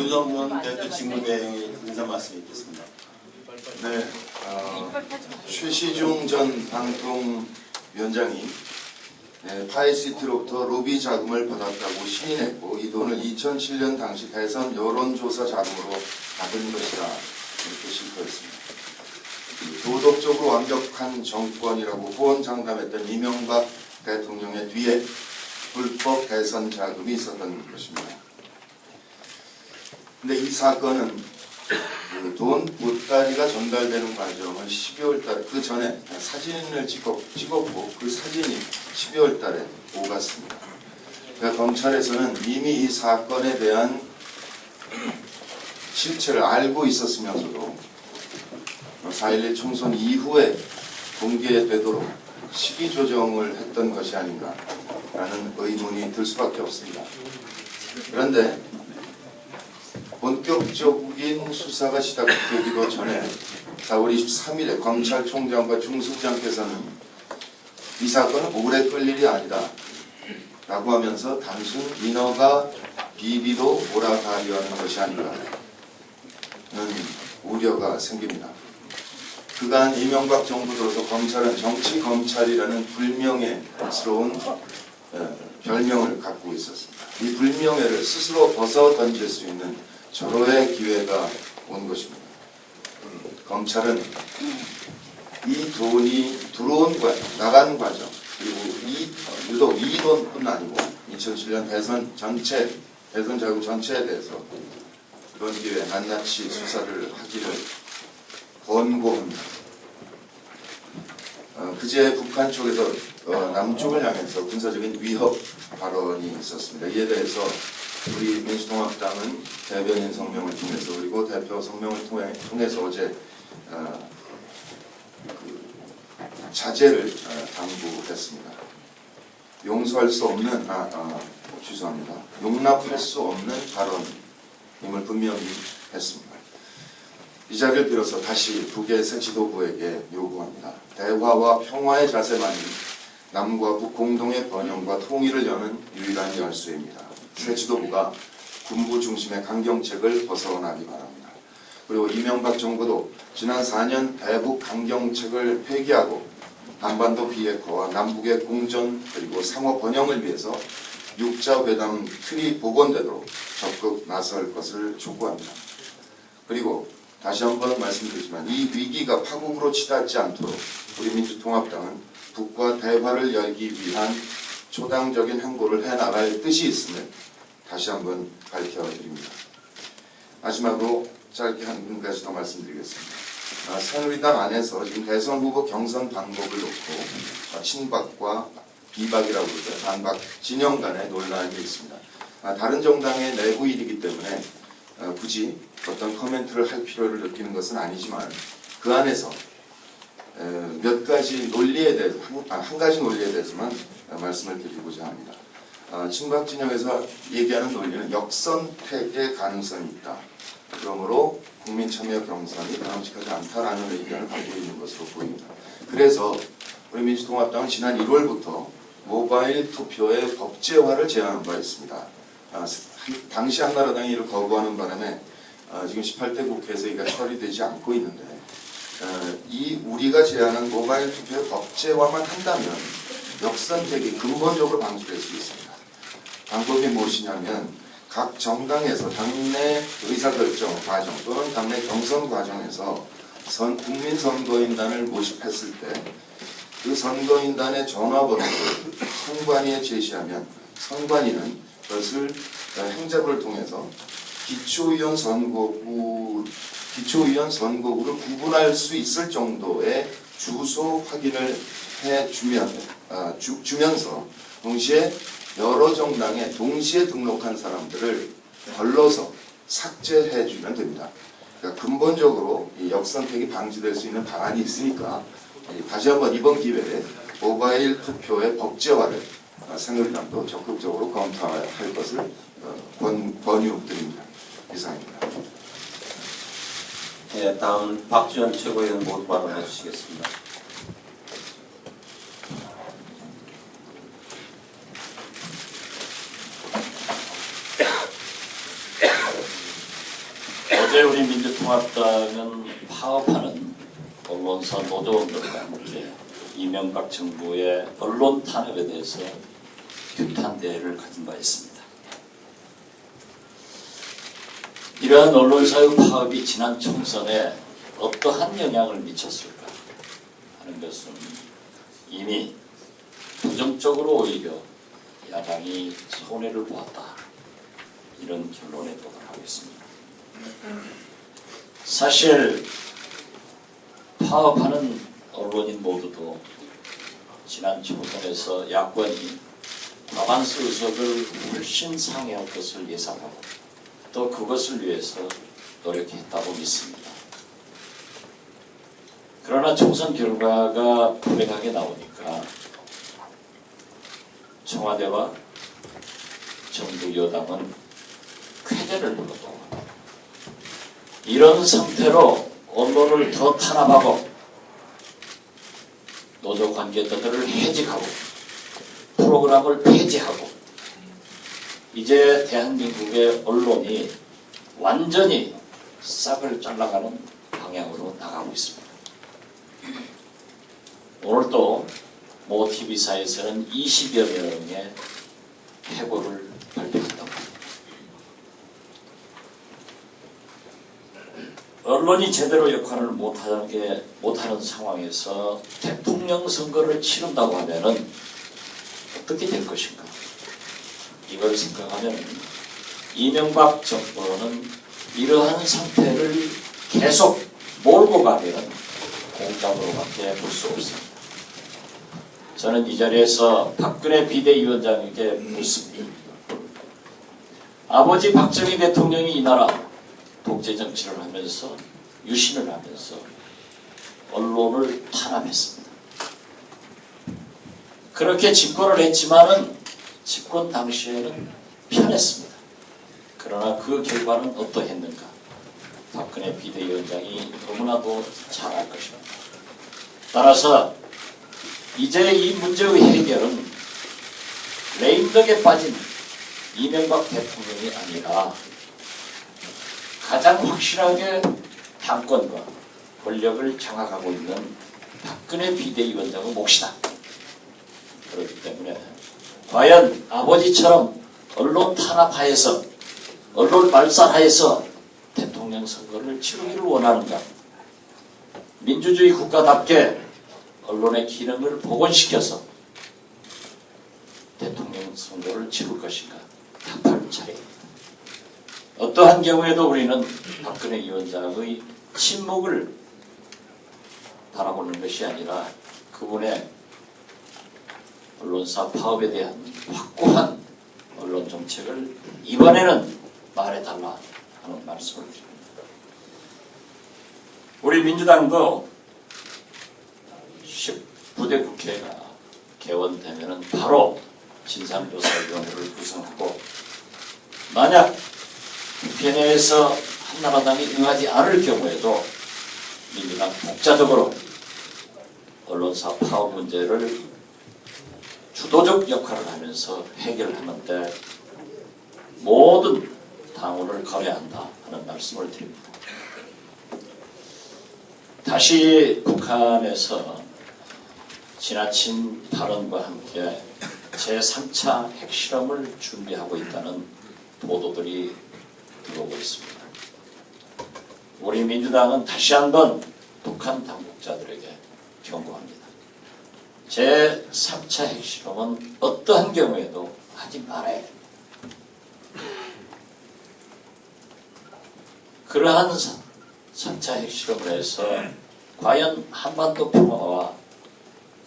윤석열 대표 직무대행의 인사 말씀이 있겠습니다. 네, 최시중 전 방통위원장이 파이시티로부터 로비 자금을 받았다고 시인했고 이 돈을 2007년 당시 대선 여론조사 자금으로 받은 것이다 이렇게 실토했습니다. 도덕적으로 완벽한 정권이라고 호언장담했던 이명박 대통령의 뒤에 불법 대선 자금이 있었던 것입니다. 근데 이 사건은 돈 보따리가 전달되는 과정을 12월 달에 그 전에 사진을 찍었고 그 사진이 12월 달에 오갔습니다. 그러니까 검찰에서는 이미 이 사건에 대한 실체를 알고 있었으면서도 4.11 총선 이후에 공개되도록 시기 조정을 했던 것이 아닌가라는 의문이 들 수밖에 없습니다. 그런데 본격적인 수사가 시작되기도 전에 4월 23일에 검찰총장과 중수부장께서는 이 사건은 오래 끌 일이 아니다 라고 하면서 단순 인허가 비리로 몰아가려 하는 것이 아닌가라는 우려가 생깁니다. 그간 이명박 정부 들어서 검찰은 정치검찰이라는 불명예스러운 별명을 갖고 있었습니다. 이 불명예를 스스로 벗어 던질 수 있는 절호의 기회가 온 것입니다. 검찰은 이 돈이 들어온 과정, 나가는 과정, 그리고 유독 이 돈뿐 아니고 2007년 대선 자금 전체에 대해서 이번 기회에 낱낱이 수사를 하기를 권고합니다. 그제 북한 쪽에서 남쪽을 향해서 군사적인 위협 발언이 있었습니다. 이에 대해서 우리 민주통합당은 대변인 성명을 통해서 그리고 대표 성명을 통해서 어제 자제를 당부했습니다. 용서할 수 없는 죄송합니다. 용납할 수 없는 발언임을 분명히 했습니다. 이 자리를 빌어서 다시 북의 새 지도부에게 요구합니다. 대화와 평화의 자세만이 남과 북 공동의 번영과 통일을 여는 유일한 열쇠입니다. 새 지도부가 군부 중심의 강경책을 벗어나기 바랍니다. 그리고 이명박 정부도 지난 4년 대북 강경책을 폐기하고 한반도 비핵화와 남북의 공존 그리고 상호 번영을 위해서 육자회담 틀이 복원되도록 적극 나설 것을 촉구합니다. 그리고 다시 한번 말씀드리지만 이 위기가 파국으로 치닫지 않도록 우리 민주통합당은 북과 대화를 열기 위한 초당적인 행보를 해나갈 뜻이 있음을 다시 한번 밝혀드립니다. 마지막으로 짧게 한 가지 더 말씀드리겠습니다. 새누리당 안에서 지금 대선 후보 경선 방법을 놓고 친박과 비박이라고 그러죠. 반박 진영 간의 논란이 있습니다. 다른 정당의 내부 일이기 때문에 굳이 어떤 코멘트를 할 필요를 느끼는 것은 아니지만 그 안에서 몇 가지 논리에 대해서 한 가지 논리에 대해서만 말씀을 드리고자 합니다. 친박 진영에서 얘기하는 논리는 역선택의 가능성이 있다. 그러므로 국민참여 경선이 바람직하지 않다라는 의견을 갖고 있는 것으로 보입니다. 그래서 우리 민주통합당은 지난 1월부터 모바일 투표의 법제화를 제안한 바 있습니다. 당시 한나라당이 이를 거부하는 바람에 지금 18대 국회에서 이가 처리되지 않고 있는데 우리가 제안한 모바일 투표의 법제화만 한다면 역선택이 근본적으로 방지될 수 있습니다. 방법이 무엇이냐면 각 정당에서 당내 의사결정 과정 또는 당내 경선 과정에서 국민선거인단을 모집했을 때 그 선거인단의 전화번호를 선관위에 제시하면 선관위는 그것을 행자부를 통해서 기초의원 선거구를 구분할 수 있을 정도의 주소 확인을 주면서 동시에 여러 정당에 동시에 등록한 사람들을 걸러서 삭제해주면 됩니다. 그러니까 근본적으로 이 역선택이 방지될 수 있는 방안이 있으니까 다시 한번 이번 기회에 모바일 투표의 법제화를 새누리당도 적극적으로 검토할 것을 권유드립니다. 이상입니다. 네, 다음 박지원 최고위원 모두 발언해 주시겠습니다. 어제 우리 민주통합당은 파업하는 언론사 노조원들과 함께 이명박 정부의 언론 탄압에 대해서 규탄 대회를 가진 바 있습니다. 이러한 언론사의 파업이 지난 총선에 어떠한 영향을 미쳤을까 하는 것은 이미 부정적으로 오히려 야당이 손해를 보았다, 이런 결론에 도달하고 있습니다. 사실 파업하는 언론인 모두도 지난 총선에서 야권이 과반수 의석을 훨씬 상회할 것을 예상하고 또 그것을 위해서 노력했다고 믿습니다. 그러나 총선 결과가 불행하게 나오니까 청와대와 정부 여당은 쾌재를 불렀다고 합니다. 이런 상태로 언론을 더 탄압하고 노조 관계자들을 해직하고 프로그램을 폐지하고 이제 대한민국의 언론이 완전히 싹을 잘라가는 방향으로 나가고 있습니다. 오늘 또 모 TV사에서는 20여 명의 해고를 발표했다고 합니다. 언론이 제대로 역할을 못하는 상황에서 대통령 선거를 치른다고 하면은 어떻게 될 것인가? 이걸 생각하면 이명박 정부는 이러한 상태를 계속 몰고 가면 공작으로밖에 볼 수 없습니다. 저는 이 자리에서 박근혜 비대위원장에게 묻습니다. 아버지 박정희 대통령이 이 나라 독재 정치를 하면서 유신을 하면서 언론을 탄압했습니다. 그렇게 집권을 했지만은 집권 당시에는 편했습니다. 그러나 그 결과는 어떠했는가? 박근혜 비대위원장이 너무나도 잘 알 것입니다. 따라서 이제 이 문제의 해결은 레임덕에 빠진 이명박 대통령이 아니라 가장 확실하게 당권과 권력을 장악하고 있는 박근혜 비대위원장의 몫이다. 그렇기 때문에 과연 아버지처럼 언론 탄압하에서 언론 말살하에서 대통령 선거를 치르기를 원하는가? 민주주의 국가답게 언론의 기능을 복원시켜서 대통령 선거를 치를 것인가? 답할 차례입니다. 어떠한 경우에도 우리는 박근혜 위원장의 침묵을 바라보는 것이 아니라 그분의 언론사 파업에 대한 확고한 언론 정책을 이번에는 말해달라 하는 말씀을 드립니다. 우리 민주당도 19대 국회가 개원되면 바로 진상조사위원회를 구성하고 만약 국회 내에서 한나라당이 응하지 않을 경우에도 민주당 독자적으로 언론사 파업 문제를 주도적 역할을 하면서 해결하는데 모든 당원을 거래한다 하는 말씀을 드립니다. 다시 북한에서 지나친 발언과 함께 제3차 핵실험을 준비하고 있다는 보도들이 들어오고 있습니다. 우리 민주당은 다시 한번 북한 당국자들에게 경고합니다. 제3차 핵실험은 어떠한 경우에도 하지 말아야 합니다. 그러한 3차 핵실험을 해서 과연 한반도 평화와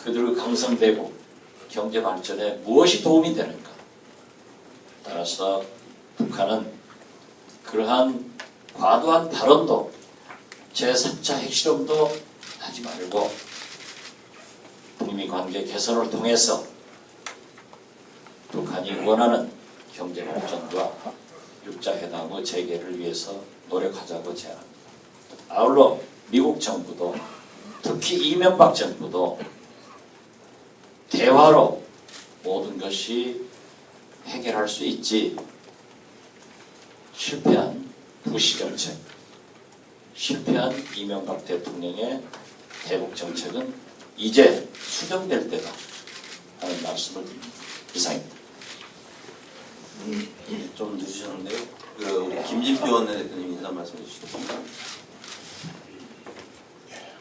그들의 강성되고 경제 발전에 무엇이 도움이 되는가? 따라서 북한은 그러한 과도한 발언도 제3차 핵실험도 하지 말고 북미 관계 개선을 통해서 북한이 원하는 경제 발전과 육자회담의 재개를 위해서 노력하자고 제안합니다. 아울러 미국 정부도 특히 이명박 정부도 대화로 모든 것이 해결할 수 있지 실패한 부시정책, 실패한 이명박 대통령의 대북 정책은 이제 수정될 때다 하는 말씀을 드립니다. 이상입니다. 좀 늦으셨는데요. 우리 김진표 원내대표님 인사 말씀해 주시겠습니다.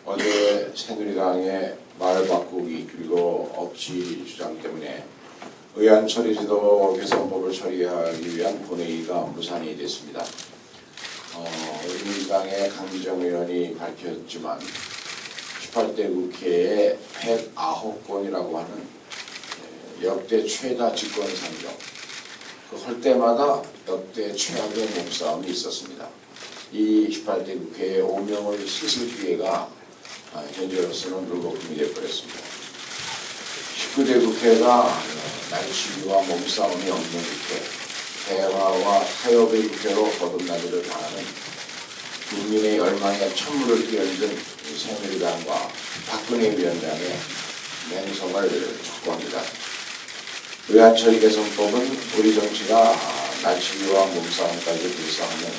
어제 새누리당의 말 바꾸기 그리고 억지 주장 때문에 의안 처리제도 개선법을 처리하기 위한 본회의가 무산이 됐습니다. 민주당의 강기정 의원이 밝혔지만 18대 국회에 109건이라고 하는 역대 최다 집권 상정, 할 때마다 역대 최악의 몸싸움이 있었습니다. 이 18대 국회에 5명을 씻을 기회가 현재로서는 불가능이 되어버렸습니다. 19대 국회가 날치기와 몸싸움이 없는 국회, 대화와 타협의 국회로 거듭나기를 바라는 국민의 열망에 찬물을 끼얹은 새누리당과 박근혜 위원장의 맹성을 촉구합니다. 의안처리 개선법은 우리 정치가 날치기와 몸싸움까지 불사하는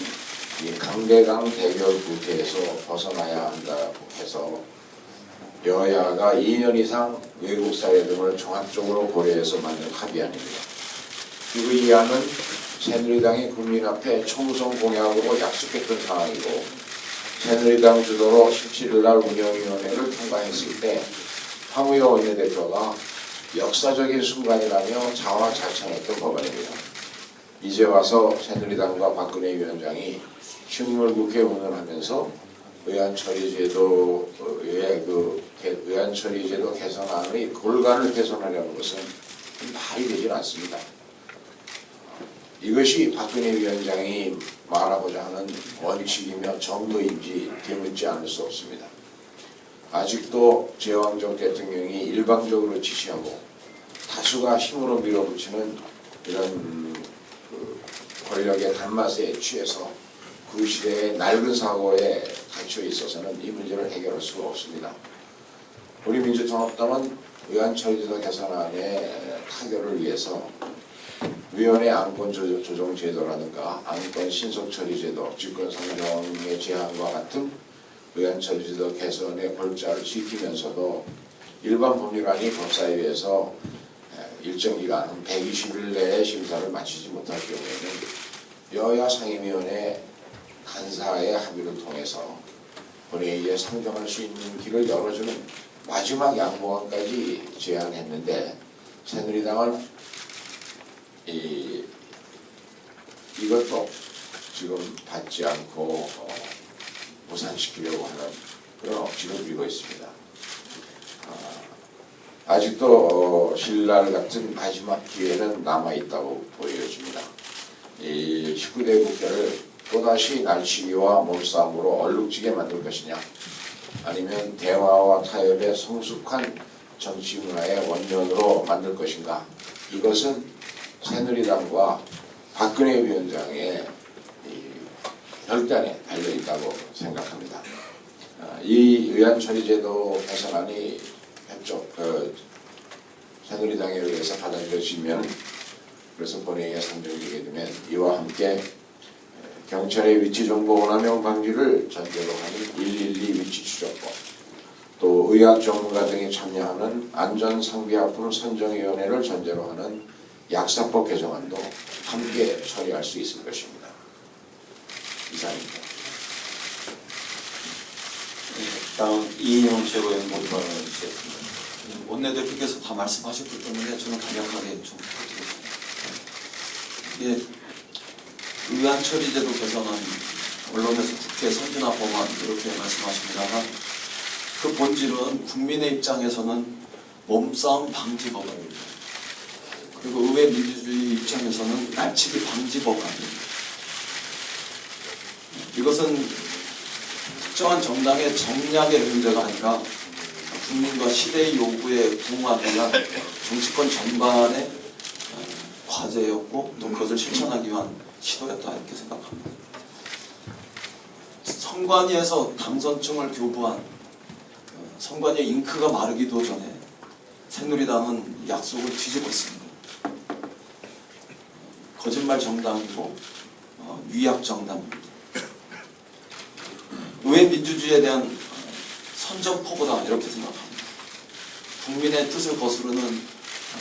이 강대강 대결 국회에서 벗어나야 한다고 해서 여야가 2년 이상 외국 사회 등을 종합적으로 고려해서 만든 합의안입니다. 그리고 이 안은 새누리당이 국민 앞에 총선 공약으로 약속했던 상황이고 새누리당 주도로 17일 날 운영위원회를 통과했을 때 황우여 원내대표가 역사적인 순간이라며 자화자찬했던 법안입니다. 이제 와서 새누리당과 박근혜 위원장이 식물국회 운운하면서 의안처리제도의 의안처리제도 개선안의 골간을 개선하려는 것은 말이 되질 않습니다. 이것이 박근혜 위원장이 말하고자 하는 원칙이며 정도인지 되묻지 않을 수 없습니다. 아직도 제왕적 대통령이 일방적으로 지시하고 다수가 힘으로 밀어붙이는 이런 권력의 단맛에 취해서 그 시대의 낡은 사고에 갇혀 있어서는 이 문제를 해결할 수가 없습니다. 우리 민주통합당은 의안처리제도 개선안의 타결을 위해서 위원회 안건조정제도라든가 안건신속처리제도, 직권상정의 제한과 같은 의안처리제도 개선의 골자를 지키면서도 일반 법률안이 법사위에서 일정 기간 120일 내에 심사를 마치지 못할 경우에는 여야 상임위원회 간사의 합의를 통해서 본회의에 상정할 수 있는 길을 열어주는 마지막 양보안까지 제안했는데 새누리당은 이것도 지금 받지 않고 무산시키려고 하는 그런 억지를 부리고 있습니다. 아직도 신랄 같은 마지막 기회는 남아있다고 보여집니다. 이 19대 국회를 또다시 날치기와 몸싸움으로 얼룩지게 만들 것이냐, 아니면 대화와 타협의 성숙한 정치 문화의 원년으로 만들 것인가, 이것은 새누리당과 박근혜 위원장의 결단에 달려있다고 생각합니다. 이 의안처리제도 개선안이 새누리당에 의해서 받아들여지면, 그래서 본회의에 상정되게 되면 이와 함께 경찰의 위치 정보 원하명 방지를 전제로 하는 112 위치 추적법, 또 의학 전문가 등이 참여하는 안전상비약품 선정위원회를 전제로 하는 약사법 개정안도 함께 처리할 수 있을 것입니다. 이상입니다. 다음 이인영 최고위원 모두 발언해 주시겠습니다. 원내대표께서 다 말씀하셨기 때문에 저는 간략하게 좀 부탁드리겠습니다. 의안처리제도 개선안, 언론에서 국회 선진화 법안 이렇게 말씀하십니다만 그 본질은 국민의 입장에서는 몸싸움 방지 법안입니다. 그리고 의회 민주주의 입장에서는 날치기 방지 법안입니다. 이것은 특정한 정당의 정략의 문제가 아니라 국민과 시대의 요구에 부응하기 위한 정치권 전반의 과제였고 또 그것을 실천하기 위한 시도였다 이렇게 생각합니다. 선관위에서 당선증을 교부한 선관위의 잉크가 마르기도 전에 새누리당은 약속을 뒤집었습니다. 거짓말 정당이고 위약 정당입니다. 구의 민주주의에 대한 선전포고다 이렇게 생각합니다. 국민의 뜻을 거스르는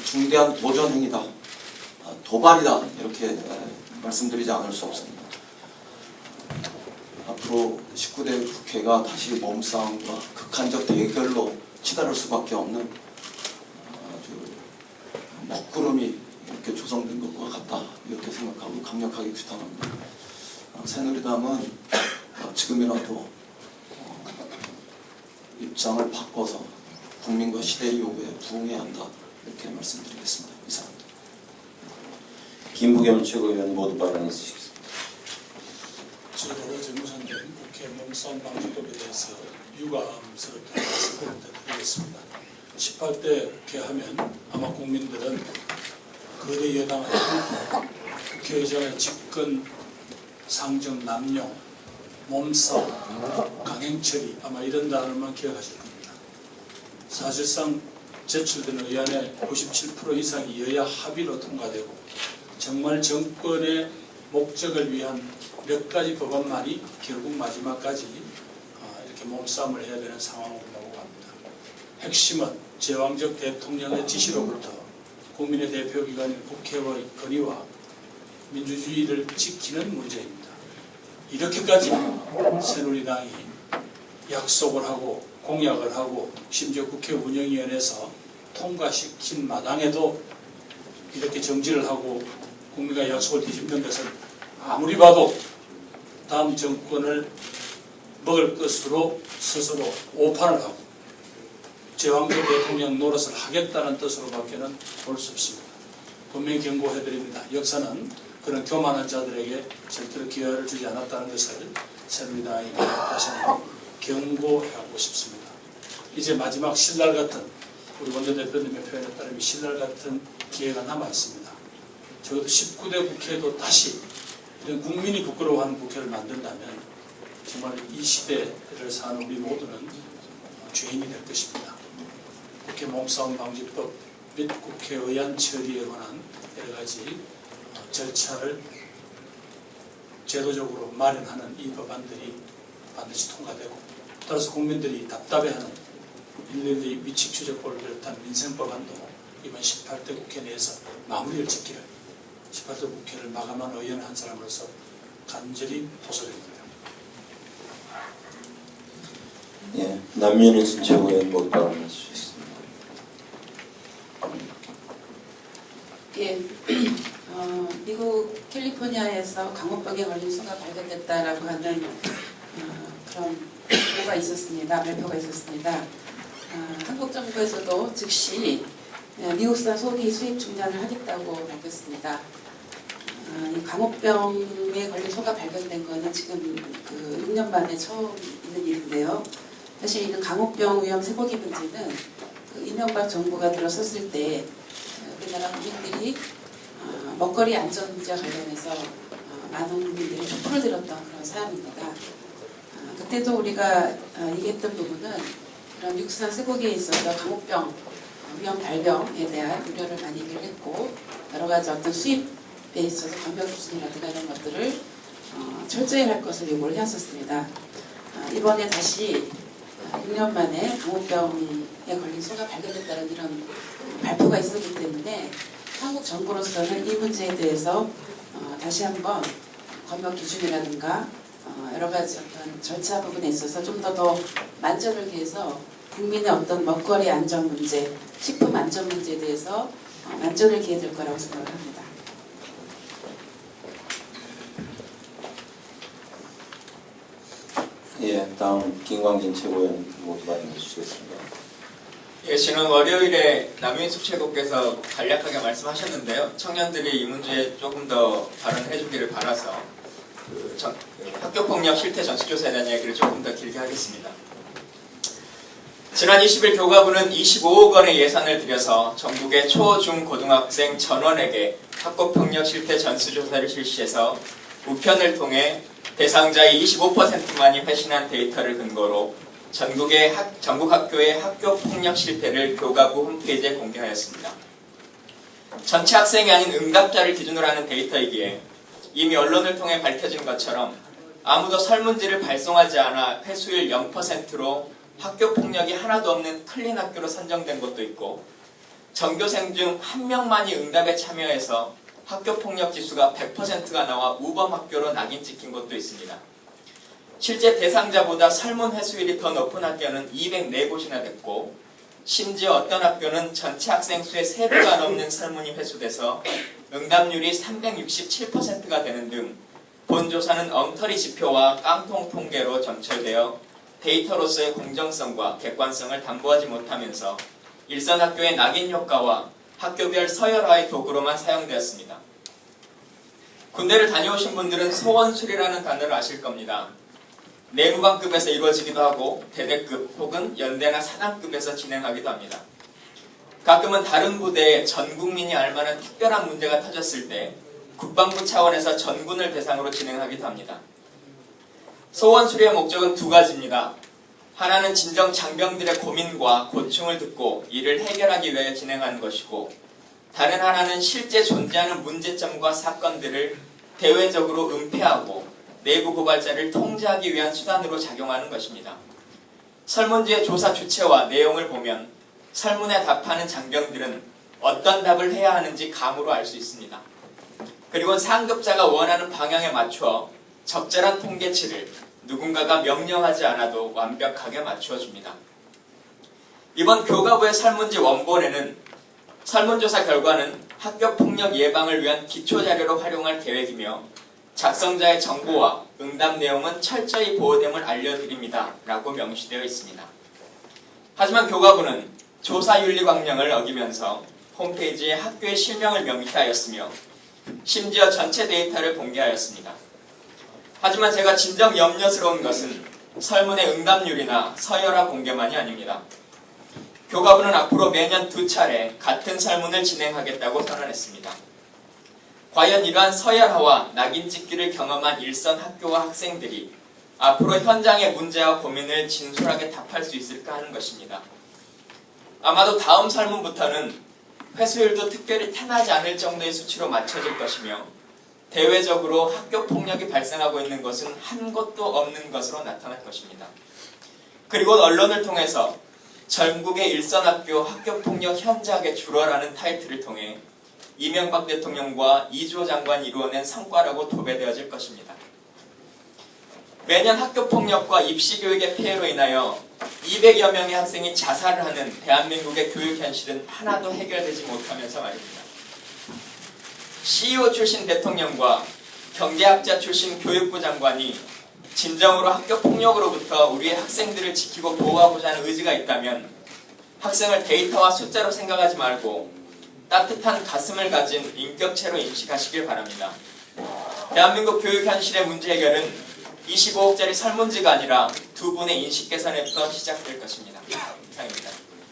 중대한 도전 행위다, 도발이다 이렇게 말씀드리지 않을 수 없습니다. 앞으로 19대 국회가 다시 몸싸움과 극한적 대결로 치달을 수밖에 없는 아주 먹구름이 이렇게 조성된 것과 같다 이렇게 생각하고 강력하게 규탄합니다. 새누리당은 지금이라도 입장을 바꿔서 국민과 시대의 요구에 부응해야 한다 이렇게 말씀드리겠습니다. 이상입니다. 김부겸 최고위원 모두 발언해 주시겠습니다. 저도 정무선생 국회 몸싸움 방지법에 대해서 유감스럽게 말씀을 드리겠습니다. 18대 국회 하면 아마 국민들은 거대 여당의 국회의장의 집권 상정 남용, 몸싸움, 강행처리 아마 이런 단어만 기억하실 겁니다. 사실상 제출된 의안의 97% 이상이 여야 합의로 통과되고 정말 정권의 목적을 위한 몇 가지 법안만이 결국 마지막까지 이렇게 몸싸움을 해야 되는 상황으로 넘어갑니다. 핵심은 제왕적 대통령의 지시로부터 국민의 대표기관인 국회의 건의와 민주주의를 지키는 문제입니다. 이렇게까지 새누리당이 약속을 하고 공약을 하고 심지어 국회 운영위원회에서 통과시킨 마당에도 이렇게 정지를 하고 국민과 약속을 뒤집는 것은 아무리 봐도 다음 정권을 먹을 것으로 스스로 오판을 하고 제왕적 대통령 노릇을 하겠다는 뜻으로밖에는 볼 수 없습니다. 분명히 경고해드립니다. 역사는 그런 교만한 자들에게 절대로 기회를 주지 않았다는 것을 새누리당이 다시 한번 경고하고 싶습니다. 이제 마지막 신랄 같은 우리 원내대표님의 표현에 따르면 신랄 같은 기회가 남아 있습니다. 적어도 19대 국회도 다시 이런 국민이 부끄러워하는 국회를 만든다면 정말 이 시대를 사는 우리 모두는 죄인이 될 것입니다. 국회 몸싸움 방지법 및 국회 의안 처리에 관한 여러 가지 절차를 제도적으로 마련하는 이 법안들이 반드시 통과되고 따라서 국민들이 답답해하는 112 위치 추적법을 비롯한 민생 법안도 이번 18대 국회 내에서 마무리를 짓기를 18대 국회를 마감한 의원 한 사람으로서 간절히 호소드립니다. 예, 남윤희 최고위원 모두 발언해 주시겠습니다. 예, 미국 캘리포니아에서 강호병에 걸린 수가 발견됐다라고 하는 그런 보고가 있었습니다. 발표가 있었습니다. 한국 정부에서도 즉시 미국산 소고기 수입 중단을 하겠다고 밝혔습니다. 이 강호병에 걸린 소가 발견된 거는 지금 그 6년 만에 처음 있는 일인데요. 사실 이런 강호병 위험 쇠고기 문제는 그 이명박 정부가 들어섰을 때 우리나라 국민들이 먹거리 안전 문제와 관련해서 많은 국민들이 촛불을 들었던 그런 사안입니다. 그때도 우리가 얘기했던 부분은 그런 육산 쇠고기에 있어서 강호병 위험 발병에 대한 우려를 많이 얘기를 했고 여러 가지 어떤 수입에 있어서 검역 수준이라든가 이런 것들을 철저히 할 것을 요구를 해왔었습니다. 이번에 다시 6년 만에 강호병에 걸린 소가 발견됐다는 이런 발표가 있었기 때문에 한국 정부로서는 이 문제에 대해서 다시 한번 검역 기준이라든가 여러 가지 어떤 절차 부분에 있어서 좀 더 만전을 기해서 국민의 어떤 먹거리 안전 문제, 식품 안전 문제에 대해서 만전을 기해야 될 거라고 생각을 합니다. 예, 다음 김광진 최고위원 모두 발언해 주시겠습니다. 예, 지난 월요일에 남윤숙 최고께서 간략하게 말씀하셨는데요. 청년들이 이 문제에 조금 더 발언해 주기를 바라서 학교폭력 실태 전수조사에 대한 이야기를 조금 더 길게 하겠습니다. 지난 20일 교과부는 25억 원의 예산을 들여서 전국의 초, 중, 고등학생 전원에게 학교폭력 실태 전수조사를 실시해서 우편을 통해 대상자의 25%만이 회신한 데이터를 근거로 전국 학교의 학교 폭력 실태를 교과부 홈페이지에 공개하였습니다. 전체 학생이 아닌 응답자를 기준으로 하는 데이터이기에 이미 언론을 통해 밝혀진 것처럼 아무도 설문지를 발송하지 않아 회수율 0%로 학교 폭력이 하나도 없는 클린 학교로 선정된 곳도 있고, 전교생 중 한 명만이 응답에 참여해서 학교 폭력 지수가 100%가 나와 우범 학교로 낙인 찍힌 곳도 있습니다. 실제 대상자보다 설문 회수율이 더 높은 학교는 204곳이나 됐고, 심지어 어떤 학교는 전체 학생 수의 3배가 넘는 설문이 회수돼서 응답률이 367%가 되는 등 본 조사는 엉터리 지표와 깡통 통계로 점철되어 데이터로서의 공정성과 객관성을 담보하지 못하면서 일선 학교의 낙인 효과와 학교별 서열화의 도구로만 사용되었습니다. 군대를 다녀오신 분들은 소원술이라는 단어를 아실 겁니다. 내무관급에서 이루어지기도 하고 대대급 혹은 연대나 사단급에서 진행하기도 합니다. 가끔은 다른 부대에 전 국민이 알만한 특별한 문제가 터졌을 때 국방부 차원에서 전군을 대상으로 진행하기도 합니다. 소원수리의 목적은 두 가지입니다. 하나는 진정 장병들의 고민과 고충을 듣고 이를 해결하기 위하여 진행하는 것이고, 다른 하나는 실제 존재하는 문제점과 사건들을 대외적으로 은폐하고 내부 고발자를 통제하기 위한 수단으로 작용하는 것입니다. 설문지의 조사 주체와 내용을 보면 설문에 답하는 장병들은 어떤 답을 해야 하는지 감으로 알 수 있습니다. 그리고 상급자가 원하는 방향에 맞춰 적절한 통계치를 누군가가 명령하지 않아도 완벽하게 맞추어줍니다. 이번 교과부의 설문지 원본에는 설문조사 결과는 학교폭력 예방을 위한 기초자료로 활용할 계획이며, 작성자의 정보와 응답 내용은 철저히 보호됨을 알려드립니다 라고 명시되어 있습니다. 하지만 교과부는 조사윤리광령을 어기면서 홈페이지에 학교의 실명을 명시하였으며 심지어 전체 데이터를 공개하였습니다. 하지만 제가 진정 염려스러운 것은 설문의 응답률이나 서열화 공개만이 아닙니다. 교과부는 앞으로 매년 2차례 같은 설문을 진행하겠다고 선언했습니다. 과연 이러한 서열화와 낙인 찍기를 경험한 일선 학교와 학생들이 앞으로 현장의 문제와 고민을 진솔하게 답할 수 있을까 하는 것입니다. 아마도 다음 설문부터는 회수율도 특별히 태나지 않을 정도의 수치로 맞춰질 것이며, 대외적으로 학교 폭력이 발생하고 있는 것은 한 곳도 없는 것으로 나타날 것입니다. 그리고 언론을 통해서 전국의 일선학교 학교폭력 현저하게 줄어라는 타이틀을 통해 이명박 대통령과 이주호 장관이 이루어낸 성과라고 도배되어질 것입니다. 매년 학교폭력과 입시교육의 폐해로 인하여 200여 명의 학생이 자살을 하는 대한민국의 교육 현실은 하나도 해결되지 못하면서 말입니다. CEO 출신 대통령과 경제학자 출신 교육부 장관이 진정으로 학교폭력으로부터 우리의 학생들을 지키고 보호하고자 하는 의지가 있다면 학생을 데이터와 숫자로 생각하지 말고 따뜻한 가슴을 가진 인격체로 인식하시길 바랍니다. 대한민국 교육 현실의 문제 해결은 25억짜리 설문지가 아니라 두 분의 인식 개선에부터 시작될 것입니다. 이상입니다.